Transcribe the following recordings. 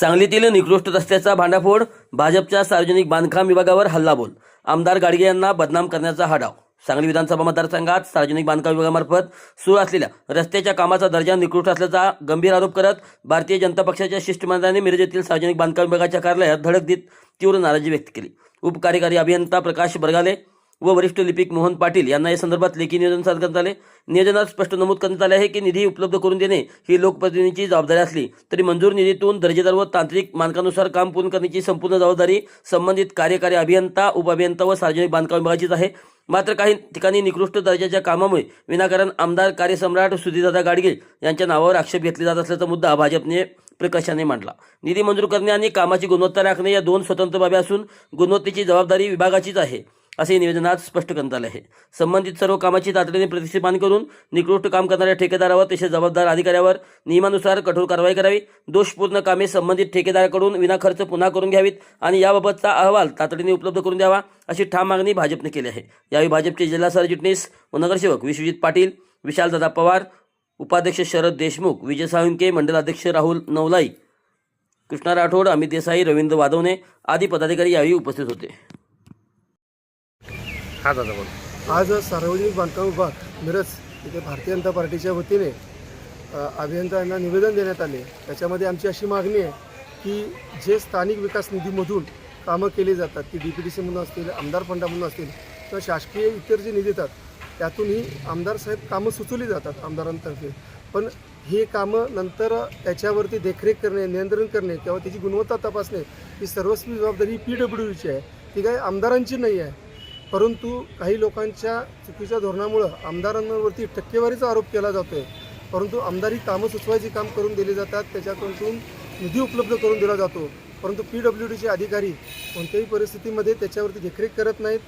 सांगलीतील निकृष्ट रस्त्याचा भांडाफोड, भाजपच्या सार्वजनिक बांधकाम विभागावर हल्लाबोल, आमदार गाडगे यांना बदनाम करण्याचा हा डाव. सांगली विधानसभा मतदारसंघात सार्वजनिक बांधकाम विभागामार्फत सुरू असलेल्या रस्त्याच्या कामाचा दर्जा निकृष्ट असल्याचा गंभीर आरोप करत भारतीय जनता पक्षाच्या शिष्टमंडळाने मिरज येथील सार्वजनिक बांधकाम विभागाच्या कार्यालयात धडक देत तीव्र नाराजी व्यक्त केली. उपकार्यकारी अभियंता प्रकाश बरगाले व वरिष्ठ लिपिक मोहन पाटील यांना या संदर्भात लेखी निवेदन सादर करण्यात आले. निवेदनात स्पष्ट नमूद करण्यात आले आहे की निधी उपलब्ध करून देणे ही लोकप्रतिनिधींची जबाबदारी असली तरी मंजूर निधीतून दर्जेदार व तांत्रिक मानकानुसार काम पूर्ण करण्याची संपूर्ण जबाबदारी संबंधित कार्यकारी अभियंता, उपअभियंता व सार्वजनिक बांधकाम विभागाचीच आहे. मात्र काही ठिकाणी निकृष्ट दर्जाच्या कामामुळे विनाकारण आमदार कार्यसम्राट सुधीरदादा गाडगे यांच्या नावावर आक्षेप घेतले जात असल्याचा मुद्दा भाजपने प्रकर्षाने मांडला. निधी मंजूर करणे आणि कामाची गुणवत्ता राखणे या दोन स्वतंत्र बाबी असून गुणवत्तेची जबाबदारी विभागाचीच आहे असे निवेदनात स्पष्ट करण्यात आले आहे. संबंधित सर्व कामाची तातडीने प्रतिष्ठापन करून निकृष्ट काम करणाऱ्या ठेकेदारावर तसेच जबाबदार अधिकाऱ्यावर नियमानुसार कठोर कारवाई करावी. दोषपूर्ण कामे संबंधित ठेकेदाराकडून विनाखर्च पुन्हा करून घ्यावीत आणि याबाबतचा अहवाल तातडीने उपलब्ध करून द्यावा अशी ठाम मागणी भाजपने केली आहे. यावेळी भाजपचे जिल्हा सरचिटणीस व नगरसेवक विश्वजित पाटील, विशालदादा पवार, उपाध्यक्ष शरद देशमुख, विजय साळुंके, मंडल अध्यक्ष राहुल नवलाई, कृष्णा राठोड, अमित देसाई, रवींद्र वादवणे आदी पदाधिकारी यावेळी उपस्थित होते. आज सार्वजनिक बांधकाम विभाग मिरज इथे भारतीय जनता पार्टीच्या वतीने अभियंत्यांना निवेदन देण्यात आले. त्याच्यामध्ये आमची अशी मागणी आहे की जे स्थानिक विकास निधीमधून कामं केली जातात ती DPTC म्हणून असतील, आमदार फंडामधून असतील किंवा शासकीय इतर जे निधी येतात त्यातूनही आमदार साहेब कामं सुचवली जातात आमदारांतर्फे. पण हे कामं नंतर त्याच्यावरती देखरेख करणे, नियंत्रण करणे किंवा त्याची गुणवत्ता तपासणे ही सर्वस्वी जबाबदारी PWDची आहे, ती काही आमदारांची नाही आहे. परंतु काही लोकांच्या चुकीच्या धोरणामुळं आमदारांवरती टक्केवारीचा आरोप केला जातो आहे. परंतु आमदारी कामं सुचवायची काम करून दिली जातात, त्याच्याकडून निधी उपलब्ध करून दिला जातो. परंतु PWDचे अधिकारी कोणत्याही परिस्थितीमध्ये त्याच्यावरती देखरेख करत नाहीत.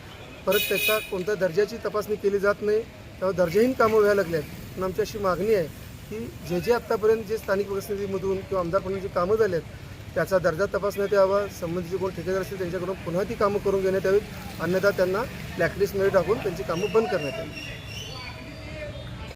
परत त्याचा कोणत्या दर्जाची तपासणी केली जात नाही, तेव्हा दर्जाहीन कामं व्हायला लागली आहेत. पण आमची अशी मागणी आहे की जे आत्तापर्यंत जे स्थानिक विकास निधीमधून किंवा आमदारपणाची जी कामं झाली आहेत त्याचा दर्जा तपासण्यात यावा. संबंधित कोण ठेकेदार असतील त्यांच्याकडून पुन्हा ती कामं करून घेण्यात यावीत, अन्यथा त्यांना ब्लॅकलिस्टमध्ये टाकून त्यांची कामं बंद करण्यात यावी.